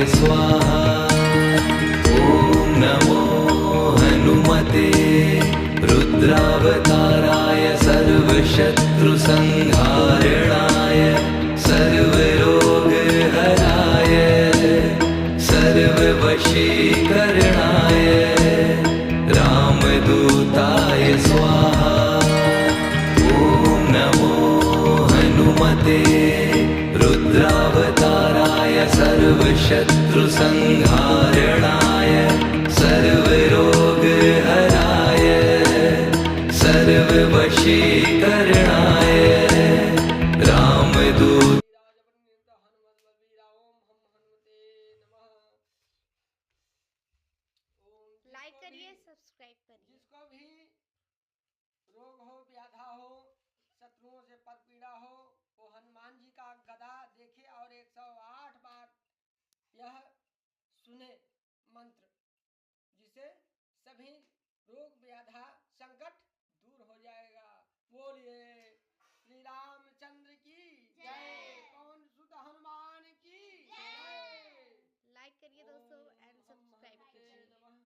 स्वाहा। ॐ नमो हनुमते रुद्रावताराय सर्वशत्रुसंहारणाय सर्वरोगहराय सर्ववशीकरणाय रामदूताय स्वाहा। ॐ नमो हनुमते रुद्रावताराय सर्वशत्रुसंहारणाय सर्वरोगहराय सर्ववशीकरणाय रामदूत। लाइक करिए, सब्सक्राइब करिए। जिसको भी रोग हो, व्याधा हो, शत्रुओं से पर पीड़ा हो, वो हनुमान जी का गदा देखे और 108 बार यह सुने मंत्र, जिसे सभी रोग व्याधा संकट दूर हो जाएगा। बोलिए श्री रामचंद्र की जय, पवन सुत हनुमान की जय। लाइक करिए दोस्तों एंड सब्सक्राइब कीजिए।